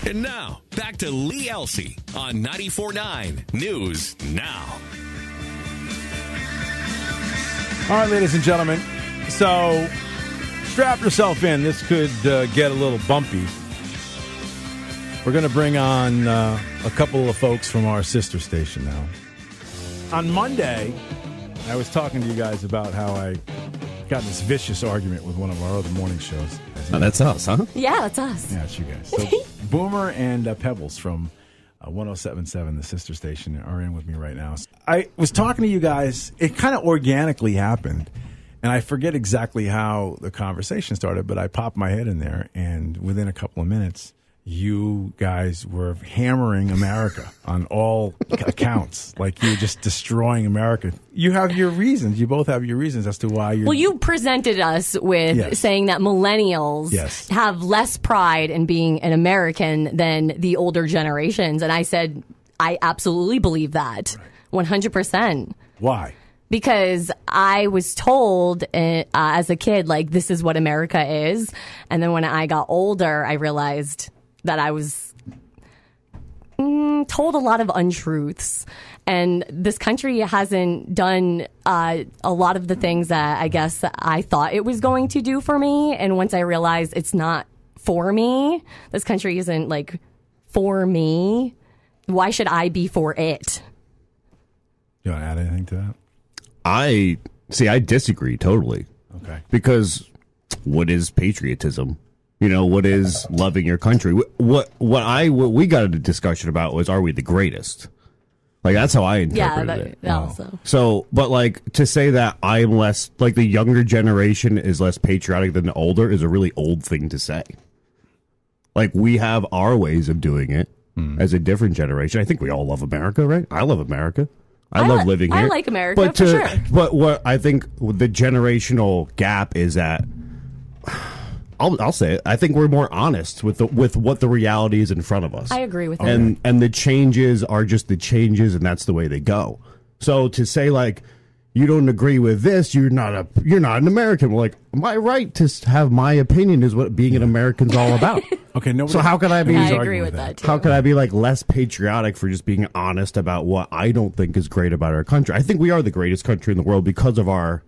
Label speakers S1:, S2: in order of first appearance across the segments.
S1: And now, back to Lee Elci on 94.9 News Now.
S2: All right, ladies and gentlemen. So, strap yourself in. This could get a little bumpy. We're going to bring on a couple of folks from our sister station now. On Monday, I was talking to you guys about how I got in this vicious argument with one of our other morning shows.
S3: Oh, that's us, huh?
S4: Yeah, that's us.
S2: Yeah, it's you guys. So Boomer and Pebbles from 107.7, the sister station, are in with me right now. I was talking to you guys. It kind of organically happened, and I forget exactly how the conversation started, but I popped my head in there, and within a couple of minutes, you guys were hammering America on all accounts. Like you were just destroying America. You have your reasons. You both have your reasons as to why you're...
S4: Well, you presented us with saying that millennials have less pride in being an American than the older generations. And I said, I absolutely believe that. 100%.
S2: Why?
S4: Because I was told as a kid, like, this is what America is. And then when I got older, I realized that I was told a lot of untruths. And this country hasn't done a lot of the things that I guess I thought it was going to do for me. And once I realized it's not for me, this country isn't, like, for me, why should I be for it?
S2: You want to add anything to that?
S3: I disagree totally.
S2: Okay.
S3: Because what is patriotism? You know, what is loving your country? What we got into discussion about was, are we the greatest? Like, that's how I interpreted it.
S4: Yeah, also.
S3: So, but like, to say that I'm less, like, the younger generation is less patriotic than the older is a really old thing to say. Like, we have our ways of doing it as a different generation. I think we all love America, right? I love America. I love living here.
S4: I like America, for sure.
S3: But what I think the generational gap is that, I'll say it, I think we're more honest with what the reality is in front of us.
S4: I agree with that.
S3: And the changes are just the changes, and that's the way they go. So to say, like, you don't agree with this, you're not an American. Well, like, my right to have my opinion is what being an American's all about.
S2: Okay,
S3: so how could I be?
S4: I agree with that too.
S3: How could I be, like, less patriotic for just being honest about what I don't think is great about our country? I think we are the greatest country in the world because of our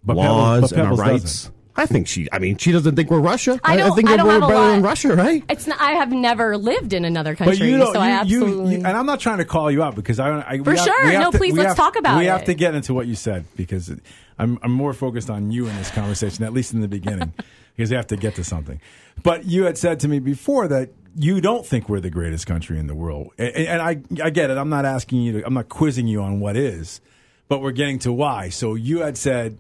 S3: laws and our rights.
S2: Doesn't.
S3: I think she doesn't think we're Russia.
S4: I
S3: think we're better than Russia, right?
S4: It's not, I have never lived in another country, so I absolutely...
S2: and I'm not trying to call you out because
S4: let's talk about it.
S2: We have to get into what you said because I'm more focused on you in this conversation, at least in the beginning, because I have to get to something. But you had said to me before that you don't think we're the greatest country in the world, and I get it. I'm not asking you I'm not quizzing you on what is, but we're getting to why. So you had said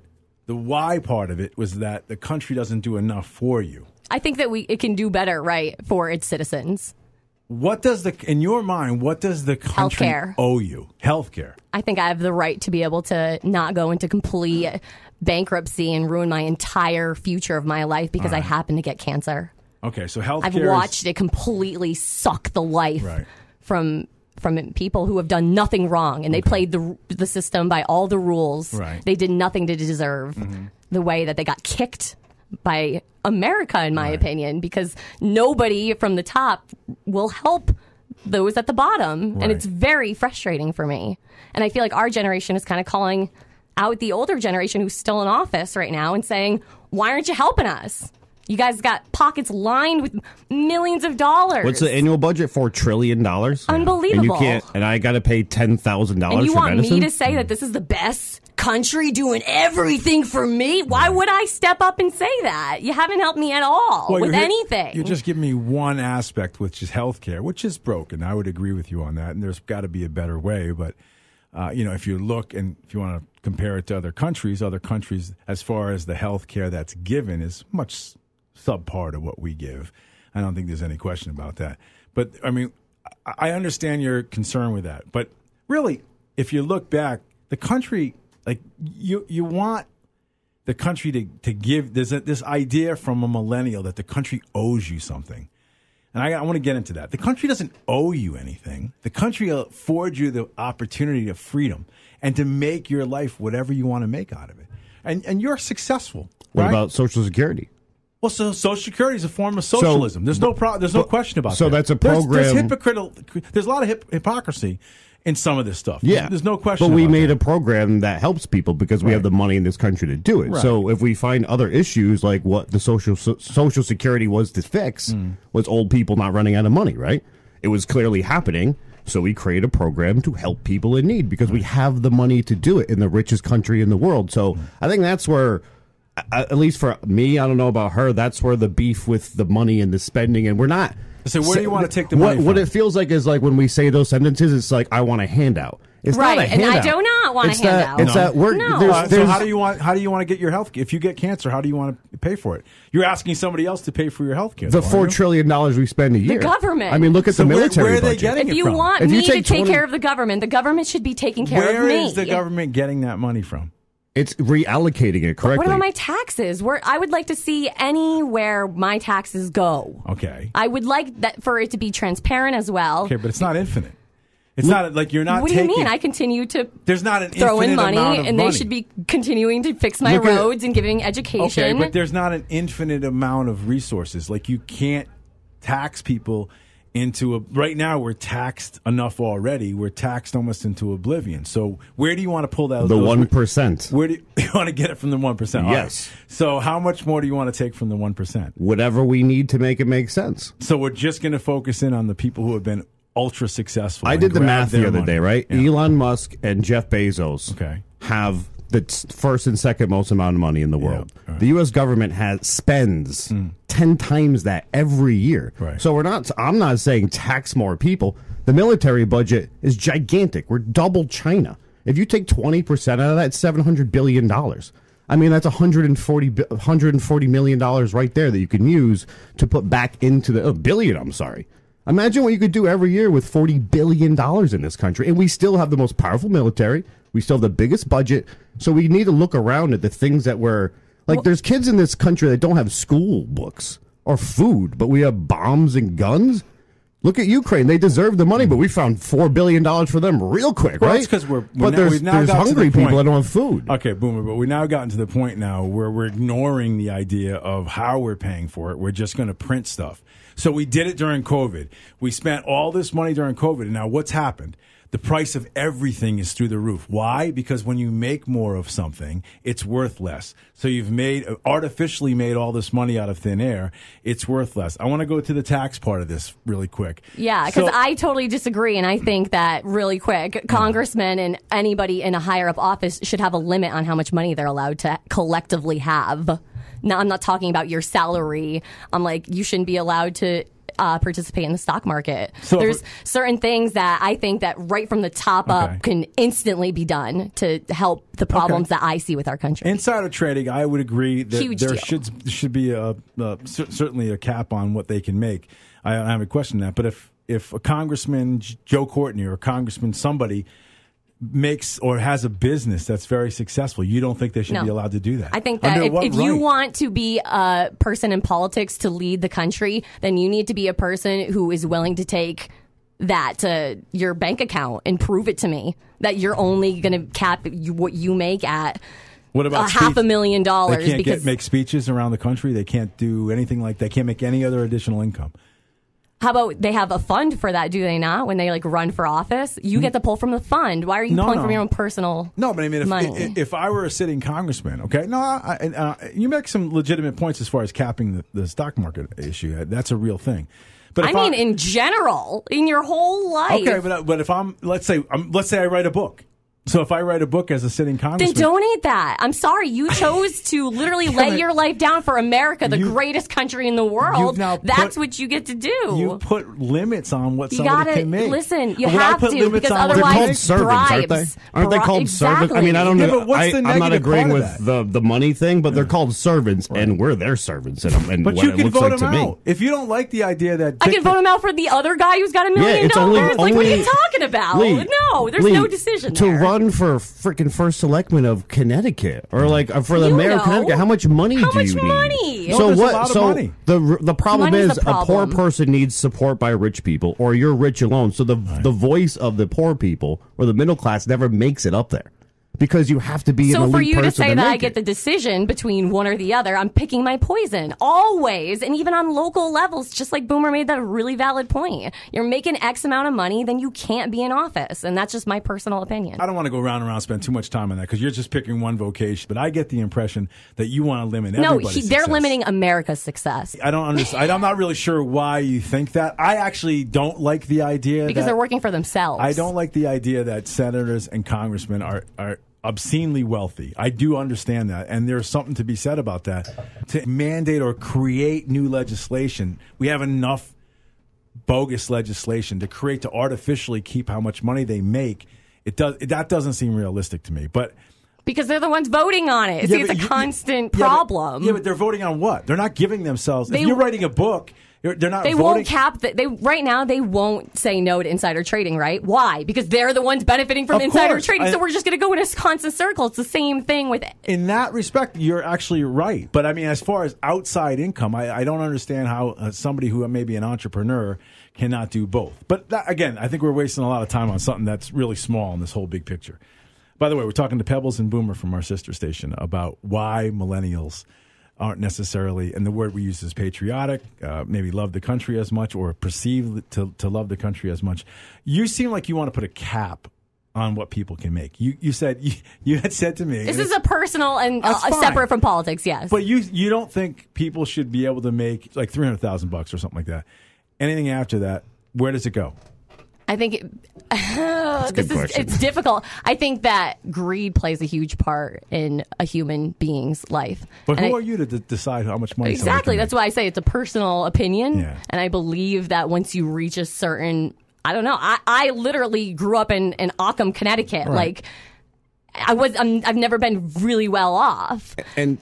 S2: the why part of it was that the country doesn't do enough for you.
S4: I think that it can do better, right, for its citizens.
S2: In your mind, what does the country
S4: Healthcare.
S2: owe you? Healthcare.
S4: I think I have the right to be able to not go into complete bankruptcy and ruin my entire future of my life because I happen to get cancer.
S2: Okay, so healthcare.
S4: I've watched it completely suck the life from people who have done nothing wrong, and they played the system by all the rules.
S2: Right.
S4: They did nothing to deserve the way that they got kicked by America, in my opinion, because nobody from the top will help those at the bottom, and it's very frustrating for me. And I feel like our generation is kind of calling out the older generation who's still in office right now and saying, why aren't you helping us? You guys got pockets lined with millions of dollars.
S3: What's the annual budget? $4 trillion?
S4: Unbelievable.
S3: And I got to pay $10,000 for medicine?
S4: And you want me to say that this is the best country doing everything for me? Why would I step up and say that? You haven't helped me at all with anything.
S2: You're just giving me one aspect, which is healthcare, which is broken. I would agree with you on that, and there's got to be a better way. But if you look and if you want to compare it to other countries, as far as the healthcare that's given is much subpar to what we give. I don't think there's any question about that. But, I mean, I understand your concern with that. But really, if you look back, the country, like, you want the country to give, there's this idea from a millennial that the country owes you something. And I want to get into that. The country doesn't owe you anything. The country affords you the opportunity of freedom and to make your life whatever you want to make out of it. And you're successful.
S3: What
S2: right?
S3: about Social Security?
S2: Well, so Social Security is a form of socialism. There's no question about that.
S3: So that's a program.
S2: There's a lot of hypocrisy in some of this stuff.
S3: Yeah,
S2: there's no question.
S3: But we
S2: about
S3: made
S2: that.
S3: a program that helps people because we have the money in this country to do it.
S2: Right.
S3: So if we find other issues like what the Social Security was to fix was old people not running out of money, right? It was clearly happening. So we create a program to help people in need because we have the money to do it in the richest country in the world. So I think that's where, at least for me, I don't know about her, that's where the beef with the money and the spending, and we're not.
S2: So where do you want to take the money from?
S3: What it feels like is like when we say those sentences, it's like, I want a handout. It's
S4: right,
S3: not a handout.
S4: and I do not want a handout.
S3: It's that we're
S2: so how do you want to get your health? If you get cancer, how do you want to pay for it? You're asking somebody else to pay for your health care.
S3: The $4 trillion we spend a year.
S4: The government.
S3: I mean, look at the military
S2: where are they
S3: budget.
S2: getting
S4: If
S2: it
S4: you
S2: from?
S4: want
S3: If you
S4: me to
S3: take
S4: take
S3: 20
S4: care of the government should be taking care of me.
S2: Where is the government getting that money from?
S3: It's reallocating it correctly.
S4: What about my taxes? I would like to see anywhere my taxes go.
S2: Okay.
S4: I would like that for it to be transparent as well.
S2: Okay, but it's not infinite. It's not like you're not.
S4: What do
S2: taking,
S4: you mean? I continue to
S2: there's not an
S4: throw in
S2: infinite
S4: money,
S2: amount of
S4: and
S2: money.
S4: they should be continuing to fix my roads and giving education.
S2: Okay, but there's not an infinite amount of resources. Like you can't tax people into a. Right now, we're taxed enough already. We're taxed almost into oblivion. So where do you want to pull that?
S3: The 1%.
S2: Where do you want to get it from the 1%?
S3: Yes.
S2: Right. So how much more do you want to take from the 1%?
S3: Whatever we need to make it make sense.
S2: So we're just going to focus in on the people who have been ultra successful.
S3: I did the math the other day, right?
S2: Yeah.
S3: Elon Musk and Jeff Bezos have the first and second most amount of money in the world.
S2: Yeah, right.
S3: The U.S. government spends 10 times that every year.
S2: Right.
S3: So I'm not saying tax more people. The military budget is gigantic. We're double China. If you take 20% out of that, it's $700 billion. I mean, that's $140 million right there that you can use to put back into the billion. I'm sorry. Imagine what you could do every year with $40 billion in this country. And we still have the most powerful military. We still have the biggest budget. So we need to look around at the things that we're like. There's kids in this country that don't have school books or food, but we have bombs and guns. Look at Ukraine. They deserve the money, but we found $4 billion for them real quick,
S2: Well,
S3: right?
S2: that's because
S3: there's hungry people that don't have food.
S2: Okay, Boomer, but we've now gotten to the point now where we're ignoring the idea of how we're paying for it. We're just going to print stuff. So we did it during COVID. We spent all this money during COVID. And now what's happened? The price of everything is through the roof. Why? Because when you make more of something, it's worth less. So you've artificially made all this money out of thin air. It's worth less. I want to go to the tax part of this really quick.
S4: Yeah, because I totally disagree. And I think that really quick, congressmen and anybody in a higher up office should have a limit on how much money they're allowed to collectively have. Now, I'm not talking about your salary. I'm like, you shouldn't be allowed to participate in the stock market. So there's certain things that I think that right from the top up can instantly be done to help the problems that I see with our country.
S2: Insider trading, I would agree that
S4: Huge
S2: there
S4: deal.
S2: should be certainly a cap on what they can make. I don't have a question on that. But if a congressman, Joe Courtney, or a congressman, somebody makes or has a business that's very successful, you don't think they should be allowed to do that?
S4: I think that if you want to be a person in politics to lead the country, then you need to be a person who is willing to take that to your bank account and prove it to me that you're only going to cap what you make at
S2: what about
S4: $500,000.
S2: They can't make speeches around the country. They can't do anything like that. They can't make any other additional income.
S4: How about they have a fund for that, do they not? When they run for office, you get to pull from the fund. Why are you pulling from your own personal
S2: No, but I mean,
S4: money?
S2: if I were a sitting congressman, you make some legitimate points as far as capping the stock market issue. That's a real thing. But
S4: I mean, in general, in your whole life.
S2: Okay, but if let's say I write a book. So if I write a book as a sitting congressman,
S4: then donate that. I'm sorry, you chose to literally lay your life down for America, the greatest country in the world. That's what you get to do.
S2: You put limits on what somebody can make.
S4: Listen, you have to, because otherwise
S3: they're called servants, aren't they? Aren't they called servants? I mean, I don't know.
S2: But what's the
S3: I'm not
S2: negative
S3: agreeing
S2: part
S3: with
S2: of
S3: the money thing, but they're called servants, and we're their servants. And
S2: but
S3: what
S2: you
S3: it
S2: can
S3: looks
S2: vote
S3: like
S2: them
S3: to
S2: out.
S3: Me.
S2: If you don't like the idea that
S4: I can vote him out for the other guy who's got $1 million. Like, what are you talking about?
S3: Lee,
S4: no, there's no decision
S3: to
S4: there.
S3: run for freaking first selectman of Connecticut, or for the mayor of Connecticut. How much money do you need?
S4: Money?
S3: So
S2: there's
S3: what?
S2: A lot of
S3: so
S2: money.
S3: the problem
S4: Money's
S3: is
S4: the problem.
S3: a poor person needs support by rich people, or you're rich alone. So the voice of the poor people or the middle class never makes it up there because you have to be an
S4: So
S3: elite
S4: for you to
S3: person
S4: say that I
S3: make
S4: get
S3: it.
S4: the decision between one or the other, I'm picking my poison always, and even on local levels. Just like Boomer made that really valid point. You're making X amount of money, then you can't be in office, and that's just my personal opinion.
S2: I don't want to go round and round, spend too much time on that because you're just picking one vocation. But I get the impression that you want to limit everybody's
S4: they're
S2: success.
S4: limiting America's success
S2: I don't understand. I'm not really sure why you think that. I actually don't like the idea
S4: because
S2: that,
S4: they're working for themselves.
S2: I don't like the idea that senators and congressmen are obscenely wealthy. I do understand that, and there's something to be said about that. To mandate or create new legislation, we have enough bogus legislation to artificially keep how much money they make. That doesn't seem realistic to me. But
S4: because they're the ones voting on it. See, it's a constant problem.
S2: But they're voting on what? They're not giving themselves. If you're writing a book, they're not.
S4: They
S2: voting.
S4: won't cap that. Right now they won't say no to insider trading, right? Why? Because they're the ones benefiting from
S2: Of
S4: insider
S2: course.
S4: trading. So we're just going to go in a constant circle. It's the same thing with.
S2: In that respect, you're actually right. But I mean, as far as outside income, I don't understand how somebody who may be an entrepreneur cannot do both. But again, I think we're wasting a lot of time on something that's really small in this whole big picture. By the way, we're talking to Pebbles and Boomer from our sister station about why millennials aren't necessarily, and the word we use is patriotic, maybe love the country as much or perceive to love the country as much. You seem like you want to put a cap on what people can make. You said you had said to me,
S4: This is a personal and
S2: That's fine.
S4: separate from politics, yes.
S2: but you don't think people should be able to make like $300,000 or something like that. Anything after that, where does it go?
S4: I think
S3: question.
S4: it's difficult. I think that greed plays a huge part in a human being's life.
S2: But
S4: And
S2: who
S4: I-
S2: are you to decide how much money? somebody
S4: Exactly.
S2: can
S4: That's
S2: make?
S4: why I say it's a personal opinion.
S2: Yeah.
S4: And I believe that once you reach a certain, I don't know. I literally grew up in Occam, Connecticut.
S2: Right.
S4: Like I've never been really well off.
S3: And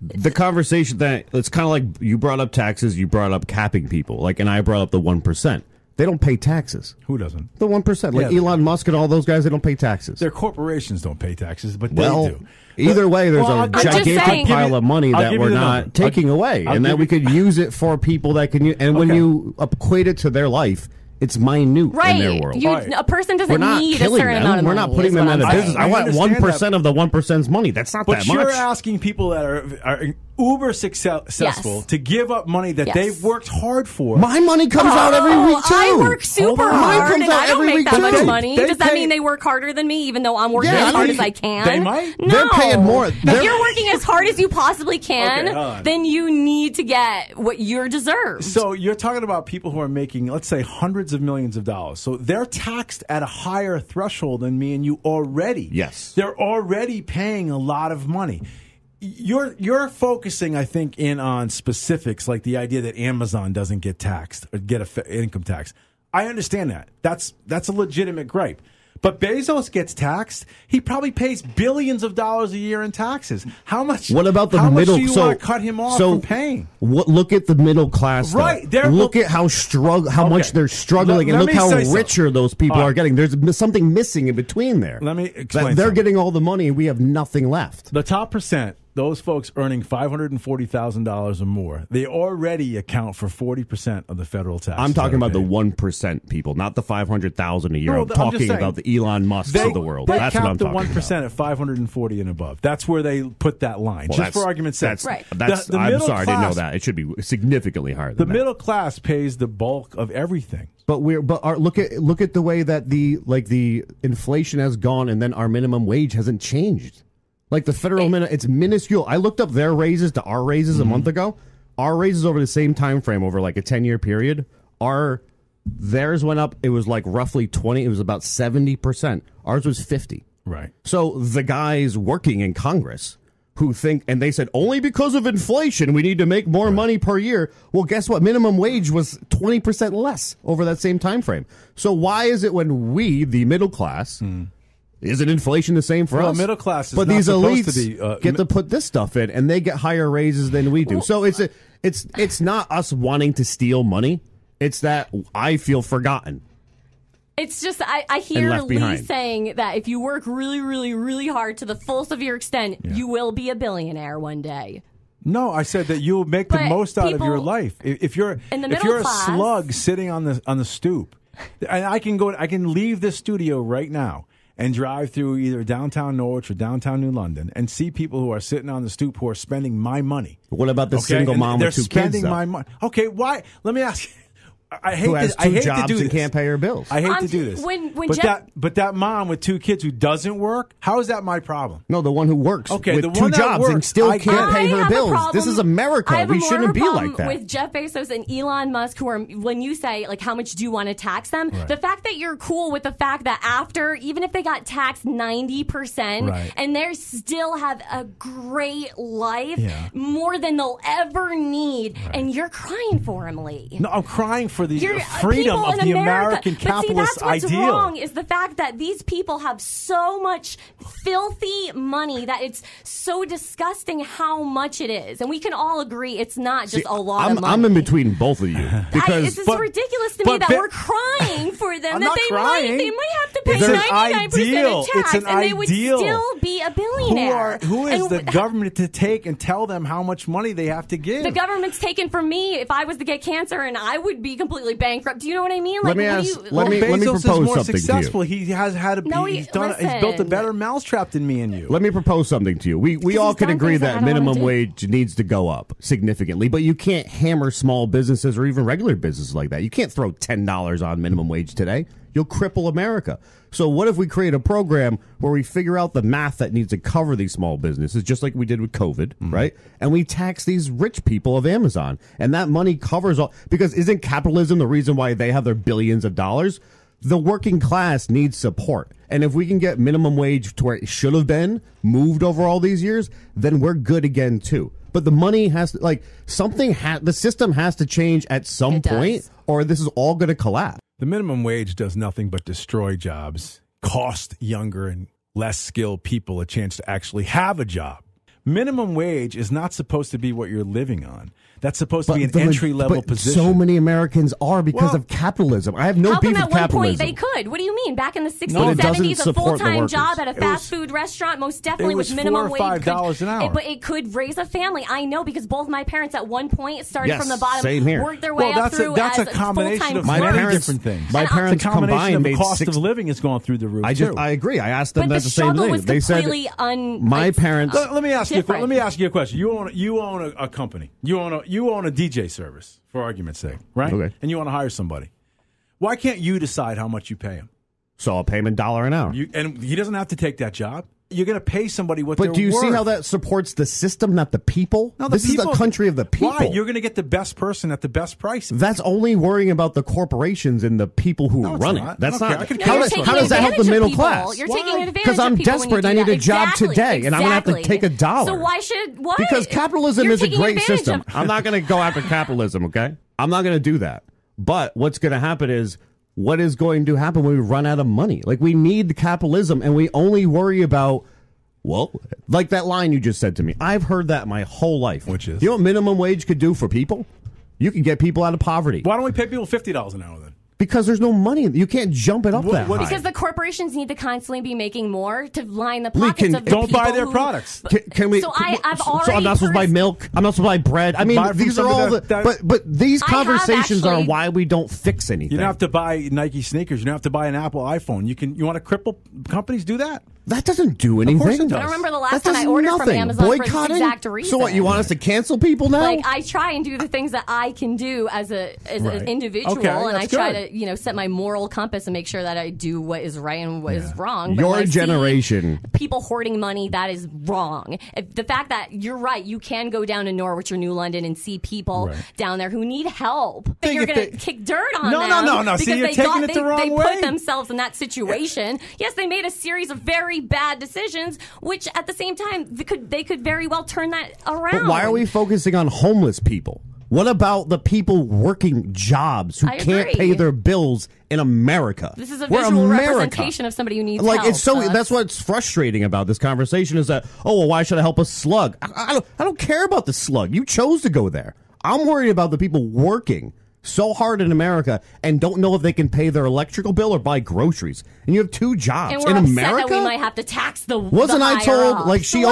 S3: the conversation that it's kind of like you brought up taxes, you brought up capping people, like, and I brought up the 1%. They don't pay taxes.
S2: Who doesn't?
S3: The 1%, like
S2: Yeah.
S3: Elon Musk and all those guys, they don't pay taxes.
S2: Their corporations don't pay taxes, but
S3: Well,
S2: they do.
S3: either way, there's
S2: Well,
S3: a
S2: I'm just
S3: gigantic
S4: saying-
S3: pile of money
S2: I'll
S3: that
S2: give you
S3: we're
S2: the
S3: not
S2: number.
S3: taking away,
S2: I'll
S3: and that
S2: give
S3: we
S2: you-
S3: could use it for people that can use. And when
S2: Okay.
S3: you equate it to their life, it's minute
S4: Right.
S3: in their world.
S2: Right.
S4: A person doesn't
S3: We're not
S4: need a
S3: killing
S4: certain amount
S3: them.
S4: of
S3: We're
S4: money.
S3: not putting
S4: is
S3: them
S4: what
S3: out of
S4: I'm
S3: business.
S4: saying.
S3: I want
S2: understand
S3: 1% of the 1%'s money. That's not
S2: But
S3: that
S2: you're
S3: much.
S2: asking people that are uber successful
S4: Yes.
S2: to give up money that
S4: Yes.
S2: they've worked hard for.
S3: My money comes out every week too.
S4: I work super
S3: Hold on. Mine
S4: hard
S3: comes
S4: and
S3: out
S4: I don't
S3: every
S4: make
S3: week,
S4: that much
S3: too.
S4: money.
S2: They
S4: Does that
S2: pay-
S4: mean they work harder than me, even though I'm working
S3: Yeah,
S4: as
S3: I
S4: hard
S3: mean,
S4: as I can?
S2: they might.
S4: No.
S3: They're paying more.
S4: If
S3: They're-
S4: you're working as hard as you possibly can,
S2: Okay, hold on.
S4: then you need to get what you're deserved.
S2: So you're talking about people who are making, let's say, hundreds of millions of dollars. So they're taxed at a higher threshold than me and you already.
S3: Yes.
S2: They're already paying a lot of money. You're focusing, I think, in on specifics like the idea that Amazon doesn't get taxed or get a income tax. I understand that. That's a legitimate gripe. But Bezos gets taxed. He probably pays billions of dollars a year in taxes. How much?
S3: What about the
S2: how
S3: middle?
S2: Much do you want to cut him off from paying?
S3: Look at the middle class. though.
S2: Right, they're-
S3: Look at how much they're struggling, and
S2: Let
S3: look
S2: me
S3: how
S2: say something.
S3: richer those people
S2: All right.
S3: are getting. There's something missing in between there.
S2: Let me explain
S3: That they're
S2: something.
S3: getting all the money, and we have nothing left.
S2: The top percent, those folks earning $540,000 or more, they already account for 40% of the federal taxes.
S3: I'm talking
S2: that are
S3: about the
S2: paid.
S3: 1% people, not the 500,000 a year.
S2: No,
S3: I'm
S2: just
S3: talking
S2: saying.
S3: about the Elon Musks of the world.
S2: They
S3: That's what
S2: count
S3: I'm
S2: the
S3: talking
S2: 1%
S3: about.
S2: at 540 and above. That's where they put that line,
S3: Well,
S2: just for argument's sake.
S3: That's,
S4: Right.
S3: that's,
S2: The
S3: I'm
S2: middle
S3: sorry, I didn't know
S2: class-
S3: that. It should be significantly higher
S2: The
S3: than that.
S2: middle class pays the bulk of everything.
S3: But look at the way that the inflation has gone, and then our minimum wage hasn't changed. Like the federal minimum, it's minuscule. I looked up their raises to our raises a month ago. Our raises over the same time frame, over like a 10-year period, theirs went up. It was like roughly 20. It was about 70%. Ours was 50.
S2: Right.
S3: So the guys working in Congress who think, and they said, only because of inflation, we need to make more money per year. Well, guess what? Minimum wage was 20% less over that same time frame. So why is it when we, the middle class, isn't inflation the same for
S2: Well,
S3: us?
S2: middle class is
S3: but
S2: not
S3: these
S2: supposed
S3: elites
S2: to be,
S3: get to put this stuff in, and they get higher raises than we do. So it's not us wanting to steal money. It's that I feel forgotten.
S4: It's just, I
S3: And
S4: hear
S3: left
S4: Lee
S3: behind.
S4: saying that if you work really, really, really hard to the fullest of your extent, you will be a billionaire one day.
S2: No, I said that you'll make the
S4: But
S2: most out of your
S4: people
S2: life. If you're
S4: in the
S2: if
S4: middle
S2: you're
S4: class-
S2: a slug sitting on the stoop, and I can leave this studio right now and drive through either downtown Norwich or downtown New London and see people who are sitting on the stoop who are spending my money.
S3: What about the single mom with 2 kids?
S2: They're spending my money. Okay, why? Let me ask you. I hate
S3: who has
S2: to, I hate
S3: jobs
S2: to do this.
S3: and can't pay her bills.
S2: I hate to do this. But that mom with 2 kids who doesn't work, how is that my problem?
S3: No, the one who works
S2: with
S3: the 2 jobs and still can't pay her bills. This is America. We shouldn't be like that.
S4: With Jeff Bezos and Elon Musk, who are, when you say, like, how much do you want to tax them?
S2: Right.
S4: The fact that you're cool with the fact that after, even if they got taxed 90%,
S2: right.
S4: and they still have a great life, more than they'll ever need, right. and you're crying for them, Lee.
S2: No, I'm crying for the freedom of the American capitalist
S4: ideal. What's
S2: ideal.
S4: wrong is the fact that these people have so much filthy money that it's so disgusting how much it is, and we can all agree it's not just a lot of money.
S3: I'm in between both of you because
S4: it's ridiculous to me that we're crying for them.
S2: I'm
S4: that
S2: not
S4: they
S2: crying.
S4: might have to pay 99% of tax, and they would still be a billionaire.
S2: Who is the government to take and tell them how much money they have to give?
S4: The government's taken from me if I was to get cancer, and I would be completely bankrupt. Do you know what I mean?
S3: Like, let me propose something
S2: successful.
S3: to you.
S2: He has had he's built a better mousetrap than me and you.
S3: Let me propose something to you. We all can agree that minimum wage needs to go up significantly, but you can't hammer small businesses or even regular businesses like that. You can't throw $10 on minimum wage today. You'll cripple America. So what if we create a program where we figure out the math that needs to cover these small businesses, just like we did with COVID, right? And we tax these rich people of Amazon, and that money covers all. Because isn't capitalism the reason why they have their billions of dollars? The working class needs support. And if we can get minimum wage to where it should have been moved over all these years, then we're good again, too. But the money has to, like, the system has to change at some point, or this is all going to collapse.
S2: The minimum wage does nothing but destroy jobs, cost younger and less skilled people a chance to actually have a job. Minimum wage is not supposed to be what you're living on. That's supposed to be an entry-level position.
S3: So many Americans are because of capitalism. I have no beef with capitalism.
S4: How come at one point they could? What do you mean? Back in the 60s, 70s, a full-time job at a fast food restaurant, most definitely with minimum wage.
S2: $4 or $5 an hour.
S4: But it could raise a family. I know because both my parents at one point started from the bottom,
S3: same here.
S4: worked their way up through
S2: that's
S4: as
S2: a combination of
S3: many
S2: different things.
S3: My parents combined
S2: the cost of living has gone through the roof,
S3: I agree. I asked them the same thing.
S4: They
S3: said my parents.
S2: Let me ask you a question. You own a company. You own a DJ service, for argument's sake, right?
S3: Okay.
S2: And you want to hire somebody. Why can't you decide how much you pay him?
S3: So I'll pay him $1 an hour.
S2: And he doesn't have to take that job. You're going to pay somebody what they're worth.
S3: But do you see how that supports the system, not the people?
S2: No,
S3: this is the country of the people.
S2: Why? You're going to get the best person at the best price.
S3: That's only worrying about the corporations and the people who run it. That's not. How does that help the middle class?
S4: You're taking advantage
S3: because I'm desperate. I need a job today, and I'm going to have to take $1.
S4: So why should what?
S3: Because capitalism is a great system. I'm not going to go after capitalism. Okay, I'm not going to do that. But what's going to happen is. What is going to happen when we run out of money? Like, we need capitalism, and we only worry about, well, like that line you just said to me. I've heard that my whole life.
S2: Which is?
S3: You know what minimum wage could do for people? You can get people out of poverty.
S2: Why don't we pay people $50 an hour then?
S3: Because there's no money. You can't jump it up that high.
S4: Because the corporations need to constantly be making more to line the pockets of the
S2: don't
S4: people
S2: buy their products.
S3: Can we?
S4: So I've already.
S3: So I'm not supposed to buy milk. I'm not supposed to buy bread. I mean, these are all but these conversations are why we don't fix anything.
S2: You don't have to buy Nike sneakers. You don't have to buy an Apple iPhone. You want to cripple companies? Do that.
S3: That doesn't do anything.
S2: Of course it does.
S4: I don't remember the last time I ordered from Amazon for this exact reason.
S3: So what? You want us to cancel people now?
S4: Like, I try and do the things that I can do as an individual, and I try to set my moral compass and make sure that I do what is right and what is wrong. But
S3: your generation,
S4: people hoarding money, that is wrong. The fact that you're right, you can go down to Norwich or New London and see people down there who need help. And you're going to kick dirt on them.
S2: No. See, you're taking it the wrong way.
S4: They put themselves in that situation. Yes, they made a series of very bad decisions, which at the same time they could very well turn that around.
S3: But why are we focusing on homeless people? What about the people working jobs who can't pay their bills in America?
S4: This is a visual representation of somebody who needs help.
S3: It's so that's what's frustrating about this conversation is that, why should I help a slug? I don't care about the slug. You chose to go there. I'm worried about the people working so hard in America and don't know if they can pay their electrical bill or buy groceries. And you have 2 jobs
S4: and we're
S3: in
S4: upset
S3: America.
S4: That we might have to tax the
S3: Wasn't I told? Like she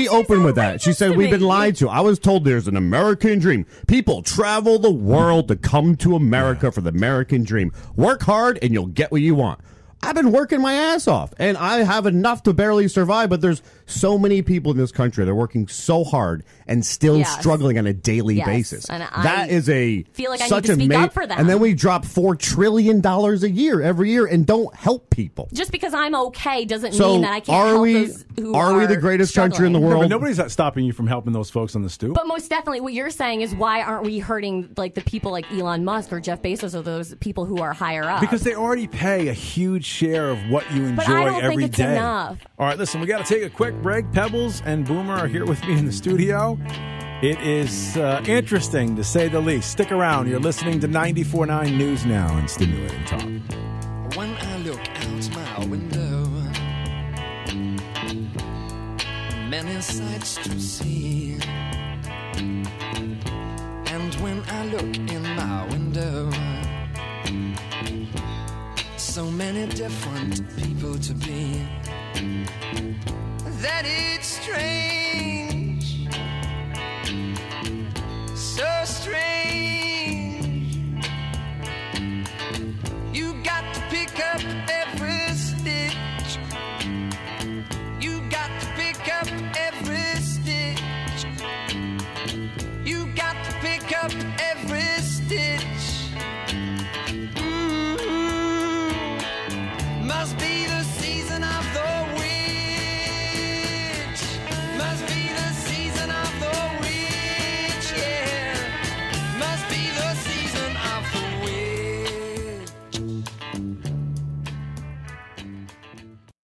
S3: opened with that. She said we've been lied to. I was told there's an American dream. People travel the world to come to America for the American dream. Work hard and you'll get what you want. I've been working my ass off, and I have enough to barely survive, but there's so many people in this country that are working so hard and still struggling on a daily basis.
S4: And
S3: that is
S4: feel like I
S3: such
S4: need to speak up for them.
S3: And then we drop $4 trillion a year every year and don't help people.
S4: Just because I'm okay doesn't mean that I can't help those who
S3: are we the greatest country in the world?
S2: No, but nobody's stopping you from helping those folks on the stoop.
S4: But most definitely what you're saying is, why aren't we hurting like the people like Elon Musk or Jeff Bezos or those people who are higher up?
S2: Because they already pay a huge share of what you enjoy
S4: but I don't
S2: every
S4: think it's
S2: day.
S4: enough.
S2: All right, listen, we got to take a quick break. Pebbles and Boomer are here with me in the studio. It is interesting, to say the least. Stick around. You're listening to 94.9 News Now and Stimulating Talk.
S5: When I look out my window, many sights to see. And when I look in my window, so many different people to be, that it's strange